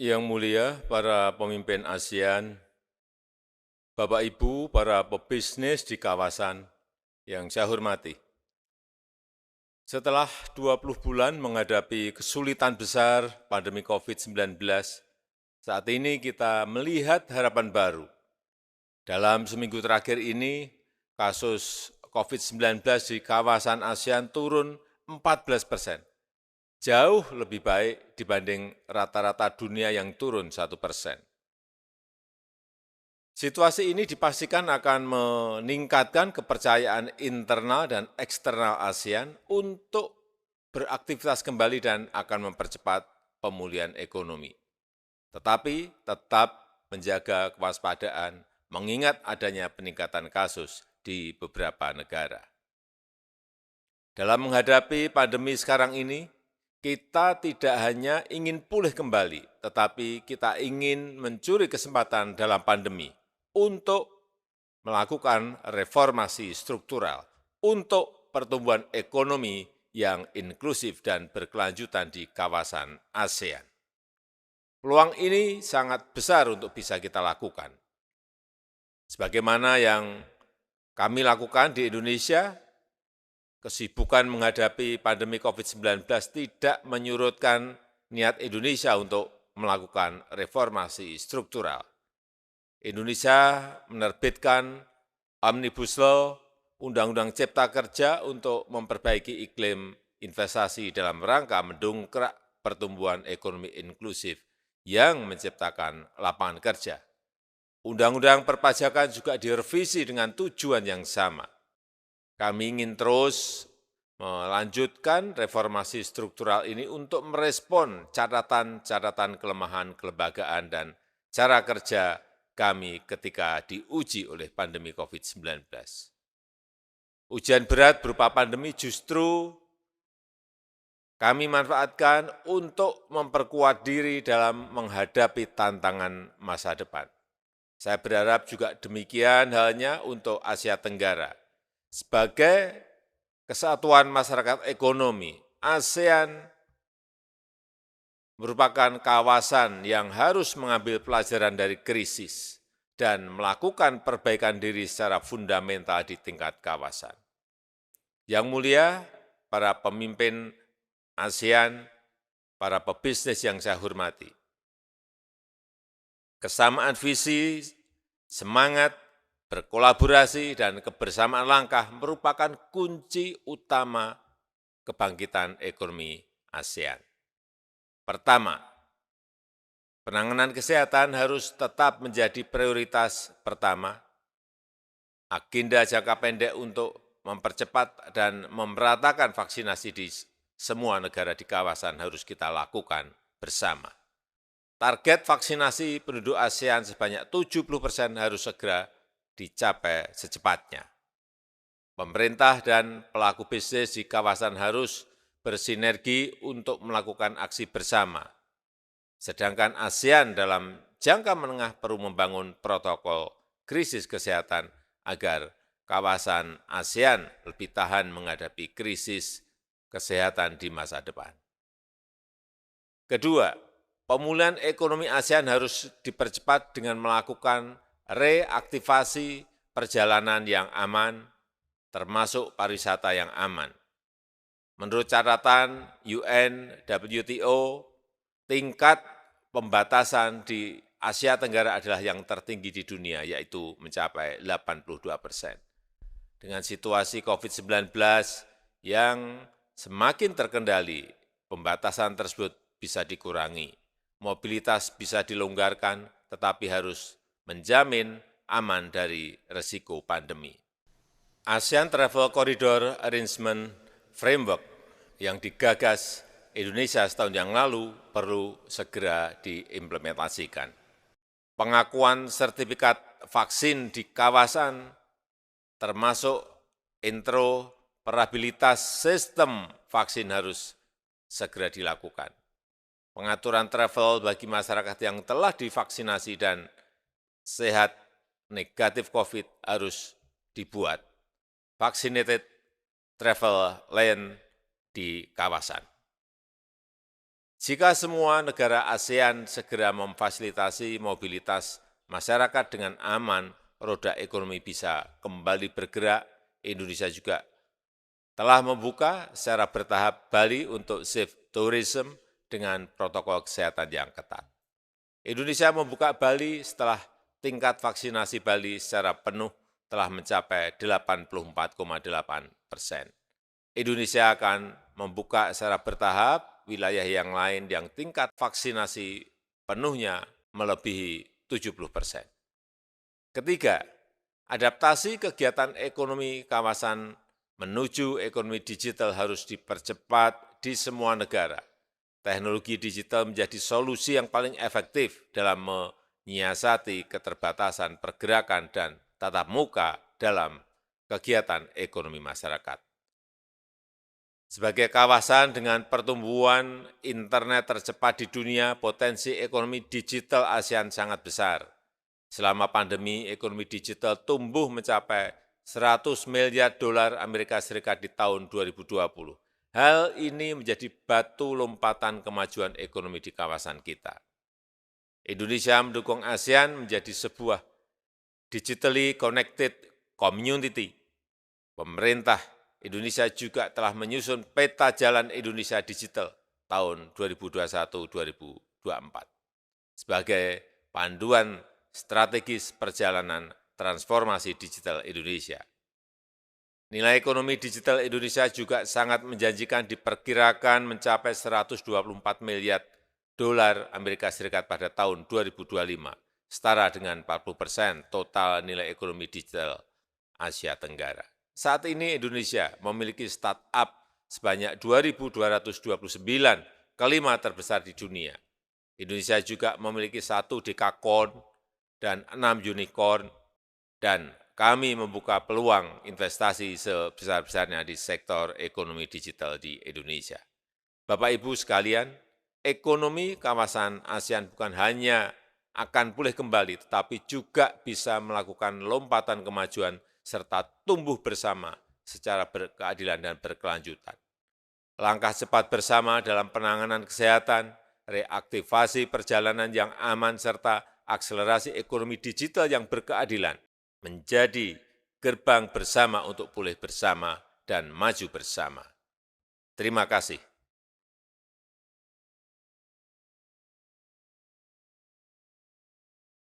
Yang mulia para pemimpin ASEAN, Bapak Ibu, para pebisnis di kawasan yang saya hormati. Setelah 20 bulan menghadapi kesulitan besar pandemi COVID-19, saat ini kita melihat harapan baru. Dalam seminggu terakhir ini, kasus COVID-19 di kawasan ASEAN turun 14%, jauh lebih baik dibanding rata-rata dunia yang turun 1%. Situasi ini dipastikan akan meningkatkan kepercayaan internal dan eksternal ASEAN untuk beraktivitas kembali dan akan mempercepat pemulihan ekonomi. Tetapi tetap menjaga kewaspadaan, mengingat adanya peningkatan kasus di beberapa negara. Dalam menghadapi pandemi sekarang ini, kita tidak hanya ingin pulih kembali, tetapi kita ingin mencuri kesempatan dalam pandemi untuk melakukan reformasi struktural untuk pertumbuhan ekonomi yang inklusif dan berkelanjutan di kawasan ASEAN. Peluang ini sangat besar untuk bisa kita lakukan. Sebagaimana yang kami lakukan di Indonesia, kesibukan menghadapi pandemi COVID-19 tidak menyurutkan niat Indonesia untuk melakukan reformasi struktural. Indonesia menerbitkan Omnibus Law, Undang-Undang Cipta Kerja untuk memperbaiki iklim investasi dalam rangka mendongkrak pertumbuhan ekonomi inklusif yang menciptakan lapangan kerja. Undang-undang perpajakan juga direvisi dengan tujuan yang sama. Kami ingin terus melanjutkan reformasi struktural ini untuk merespon catatan-catatan kelemahan kelembagaan dan cara kerja kami ketika diuji oleh pandemi COVID-19. Ujian berat berupa pandemi justru kami manfaatkan untuk memperkuat diri dalam menghadapi tantangan masa depan. Saya berharap juga demikian halnya untuk Asia Tenggara. Sebagai kesatuan masyarakat ekonomi, ASEAN merupakan kawasan yang harus mengambil pelajaran dari krisis dan melakukan perbaikan diri secara fundamental di tingkat kawasan. Yang mulia, para pemimpin ASEAN, para pebisnis yang saya hormati, kesamaan visi, semangat, berkolaborasi, dan kebersamaan langkah merupakan kunci utama kebangkitan ekonomi ASEAN. Pertama, penanganan kesehatan harus tetap menjadi prioritas pertama. Agenda jangka pendek untuk mempercepat dan memeratakan vaksinasi di semua negara di kawasan harus kita lakukan bersama. Target vaksinasi penduduk ASEAN sebanyak 70% harus segera dicapai secepatnya. Pemerintah dan pelaku bisnis di kawasan harus bersinergi untuk melakukan aksi bersama. Sedangkan ASEAN dalam jangka menengah perlu membangun protokol krisis kesehatan agar kawasan ASEAN lebih tahan menghadapi krisis kesehatan di masa depan. Kedua, pemulihan ekonomi ASEAN harus dipercepat dengan melakukan reaktivasi perjalanan yang aman, termasuk pariwisata yang aman. Menurut catatan UN, WTO, tingkat pembatasan di Asia Tenggara adalah yang tertinggi di dunia, yaitu mencapai 82%. Dengan situasi COVID-19 yang semakin terkendali, pembatasan tersebut bisa dikurangi. Mobilitas bisa dilonggarkan, tetapi harus menjamin aman dari resiko pandemi. ASEAN Travel Corridor Arrangement Framework yang digagas Indonesia setahun yang lalu perlu segera diimplementasikan. Pengakuan sertifikat vaksin di kawasan termasuk interoperabilitas sistem vaksin harus segera dilakukan. Pengaturan travel bagi masyarakat yang telah divaksinasi dan sehat negatif COVID harus dibuat. Vaccinated travel lane di kawasan. Jika semua negara ASEAN segera memfasilitasi mobilitas masyarakat dengan aman, roda ekonomi bisa kembali bergerak. Indonesia juga telah membuka secara bertahap Bali untuk safe tourism dengan protokol kesehatan yang ketat. Indonesia membuka Bali setelah tingkat vaksinasi Bali secara penuh telah mencapai 84,8%. Indonesia akan membuka secara bertahap wilayah yang lain yang tingkat vaksinasi penuhnya melebihi 70%. Ketiga, adaptasi kegiatan ekonomi kawasan menuju ekonomi digital harus dipercepat di semua negara. Teknologi digital menjadi solusi yang paling efektif dalam menyiasati keterbatasan pergerakan dan tatap muka dalam kegiatan ekonomi masyarakat. Sebagai kawasan dengan pertumbuhan internet tercepat di dunia, potensi ekonomi digital ASEAN sangat besar. Selama pandemi, ekonomi digital tumbuh mencapai 100 miliar dolar Amerika Serikat di tahun 2020. Hal ini menjadi batu lompatan kemajuan ekonomi di kawasan kita. Indonesia mendukung ASEAN menjadi sebuah digitally connected community. Pemerintah Indonesia juga telah menyusun peta jalan Indonesia digital tahun 2021-2024 sebagai panduan strategis perjalanan transformasi digital Indonesia. Nilai ekonomi digital Indonesia juga sangat menjanjikan, diperkirakan mencapai 124 miliar dolar Amerika Serikat pada tahun 2025, setara dengan 40% total nilai ekonomi digital Asia Tenggara. Saat ini Indonesia memiliki startup sebanyak 2.229, kelima terbesar di dunia. Indonesia juga memiliki 1 dekakorn dan 6 unicorn, dan kami membuka peluang investasi sebesar-besarnya di sektor ekonomi digital di Indonesia. Bapak Ibu sekalian, ekonomi kawasan ASEAN bukan hanya akan pulih kembali, tetapi juga bisa melakukan lompatan kemajuan serta tumbuh bersama secara berkeadilan dan berkelanjutan. Langkah cepat bersama dalam penanganan kesehatan, reaktivasi perjalanan yang aman, serta akselerasi ekonomi digital yang berkeadilan menjadi gerbang bersama untuk pulih bersama dan maju bersama. Terima kasih.